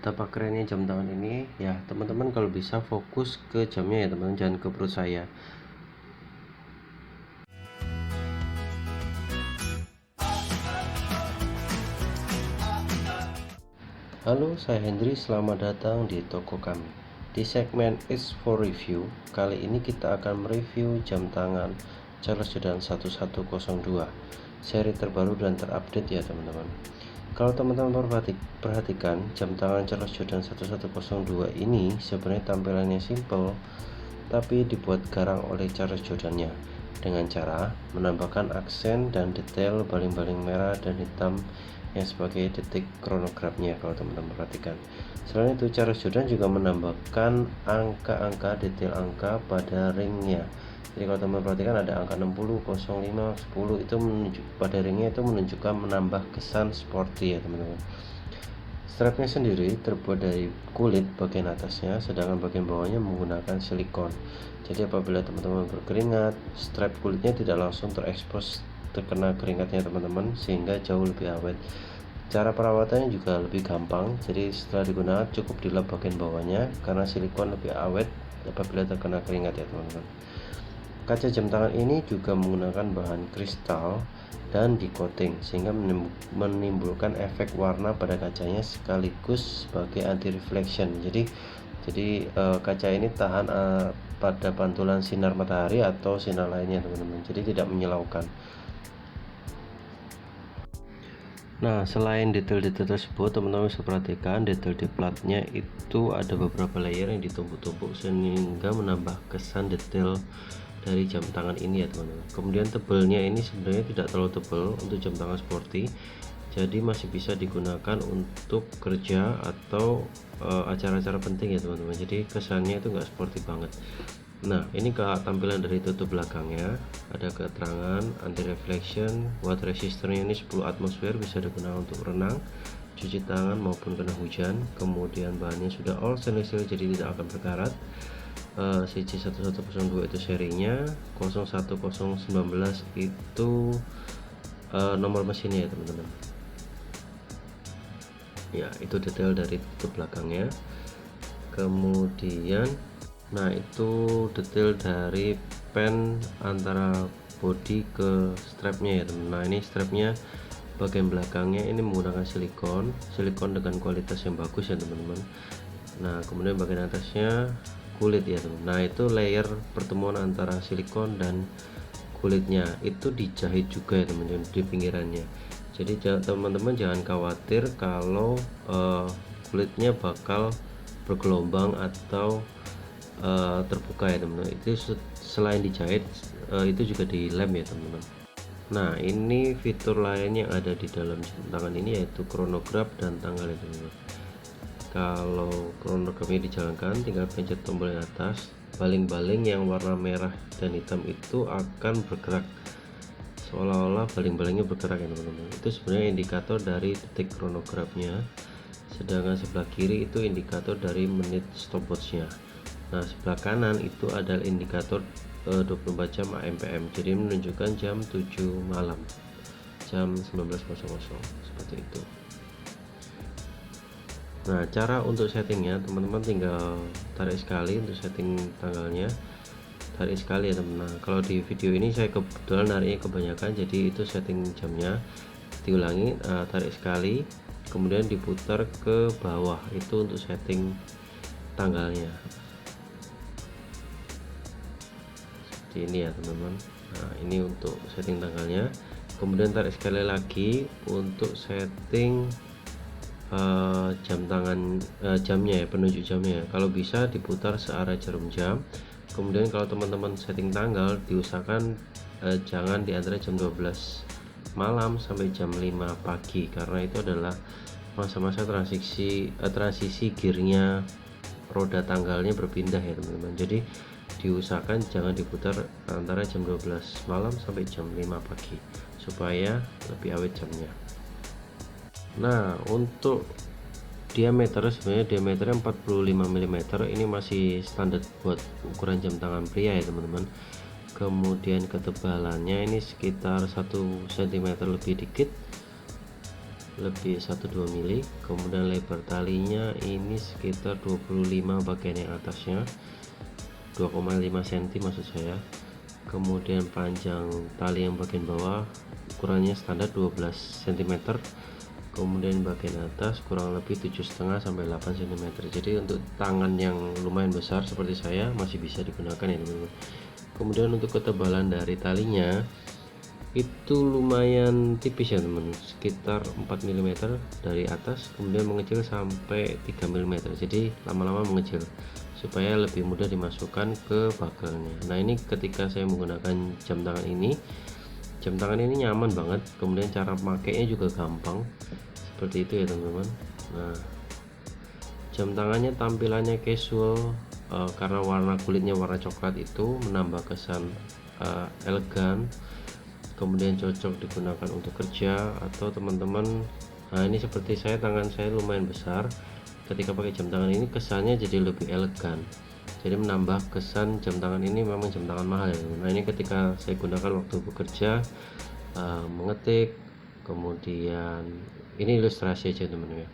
Betapa kerennya jam tangan ini ya teman-teman, kalau bisa fokus ke jamnya ya teman-teman, jangan ke perut saya. Halo, saya Hendri, selamat datang di toko kami. Di segmen It's for Review, kali ini kita akan mereview jam tangan Charles Jordan 1102, seri terbaru dan terupdate ya teman-teman. Kalau teman-teman perhatikan, jam tangan Charles Jordan 1102 ini sebenarnya tampilannya simple, tapi dibuat garang oleh Charles Jordan-nya dengan cara menambahkan aksen dan detail baling-baling merah dan hitam yang sebagai detik kronografnya. Kalau teman-teman perhatikan, selain itu Charles Jordan juga menambahkan angka-angka detail angka pada ringnya. Jadi kalau teman-teman perhatikan ada angka 60, 05, 10, itu pada ringnya itu menunjukkan menambah kesan sporty ya teman-teman. Strapnya sendiri terbuat dari kulit bagian atasnya, sedangkan bagian bawahnya menggunakan silikon. Jadi apabila teman-teman berkeringat, strap kulitnya tidak langsung terekspos terkena keringatnya teman-teman, sehingga jauh lebih awet. Cara perawatannya juga lebih gampang, jadi setelah digunakan cukup dilap bagian bawahnya karena silikon lebih awet apabila terkena keringat ya teman-teman. Kaca jam tangan ini juga menggunakan bahan kristal dan di-coating sehingga menimbulkan efek warna pada kacanya sekaligus sebagai anti reflection. Jadi kaca ini tahan pada pantulan sinar matahari atau sinar lainnya teman-teman, jadi tidak menyilaukan. Nah, selain detail-detail tersebut, teman-teman bisa perhatikan detail di platnya itu ada beberapa layer yang ditumpuk-tumpuk sehingga menambah kesan detail dari jam tangan ini ya teman-teman. Kemudian tebelnya ini sebenarnya tidak terlalu tebal untuk jam tangan sporty, jadi masih bisa digunakan untuk kerja atau acara-acara penting ya teman-teman. Jadi kesannya itu nggak sporty banget. Nah, ini ke tampilan dari tutup belakangnya, ada keterangan anti reflection, water resistornya ini 10 atmosfer, bisa digunakan untuk renang, cuci tangan maupun kena hujan. Kemudian bahannya sudah all stainless steel, jadi tidak akan berkarat. CC1102 itu serinya, 01019 itu nomor mesinnya ya teman-teman. Ya, itu detail dari tutup belakangnya. Kemudian nah, itu detail dari pen antara body ke strapnya ya teman. Nah, ini strapnya bagian belakangnya ini menggunakan silikon dengan kualitas yang bagus ya teman-teman. Nah, kemudian bagian atasnya kulit ya teman. Nah, itu layer pertemuan antara silikon dan kulitnya itu dijahit juga ya teman-teman di pinggirannya. Jadi teman-teman jangan khawatir kalau kulitnya bakal bergelombang atau terbuka ya teman-teman. Itu selain dijahit itu juga dilem ya teman-teman. Nah, ini fitur lain yang ada di dalam jam tangan ini yaitu chronograph dan tanggal ya teman-teman. Kalau chronograph-nya dijalankan, tinggal pencet tombol yang atas, baling-baling yang warna merah dan hitam itu akan bergerak seolah-olah baling-balingnya bergerak ya teman-teman. Itu sebenarnya indikator dari detik chronograph-nya, sedangkan sebelah kiri itu indikator dari menit stopwatch-nya. Nah, sebelah kanan itu adalah indikator 24 jam AMPM, jadi menunjukkan jam 7 malam, jam 19.00 seperti itu. Nah, cara untuk settingnya teman-teman tinggal tarik sekali untuk setting tanggalnya, tarik sekali ya teman. Nah, kalau di video ini saya kebetulan nariknya kebanyakan, jadi itu setting jamnya. Diulangi, tarik sekali kemudian diputar ke bawah, itu untuk setting tanggalnya seperti ini ya teman-teman. Nah, ini untuk setting tanggalnya, kemudian tarik sekali lagi untuk setting jam tangan jamnya ya, penunjuk jamnya. Kalau bisa diputar searah jarum jam. Kemudian kalau teman-teman setting tanggal, diusahakan jangan di antara jam 12 malam sampai jam 5 pagi, karena itu adalah masa-masa transisi gearnya roda tanggalnya berpindah ya teman-teman. Jadi diusahakan jangan diputar antara jam 12 malam sampai jam 5 pagi supaya lebih awet jamnya. Nah, untuk diameter, sebenarnya diameternya 45 mm, ini masih standar buat ukuran jam tangan pria ya teman-teman. Kemudian ketebalannya ini sekitar 1 cm lebih dikit, lebih 1-2 mili. Kemudian lebar talinya ini sekitar 25 bagian yang atasnya, 2,5 cm maksud saya. Kemudian panjang tali yang bagian bawah ukurannya standar 12 cm. Kemudian bagian atas kurang lebih 7,5 sampai 8 cm. Jadi untuk tangan yang lumayan besar seperti saya masih bisa digunakan ya teman-teman. Kemudian untuk ketebalan dari talinya itu lumayan tipis ya teman, sekitar 4 mm dari atas, kemudian mengecil sampai 3 mm. Jadi lama-lama mengecil supaya lebih mudah dimasukkan ke bagelnya. Nah ini ketika saya menggunakan jam tangan ini, jam tangan ini nyaman banget, kemudian cara pakainya juga gampang seperti itu ya teman-teman. Nah jam tangannya tampilannya casual, karena warna kulitnya warna coklat itu menambah kesan elegan, kemudian cocok digunakan untuk kerja atau teman-teman. Nah ini seperti saya, tangan saya lumayan besar, ketika pakai jam tangan ini kesannya jadi lebih elegan, jadi menambah kesan jam tangan ini memang jam tangan mahal ya. Nah ini ketika saya gunakan waktu bekerja, mengetik, kemudian ini ilustrasi aja teman-teman ya.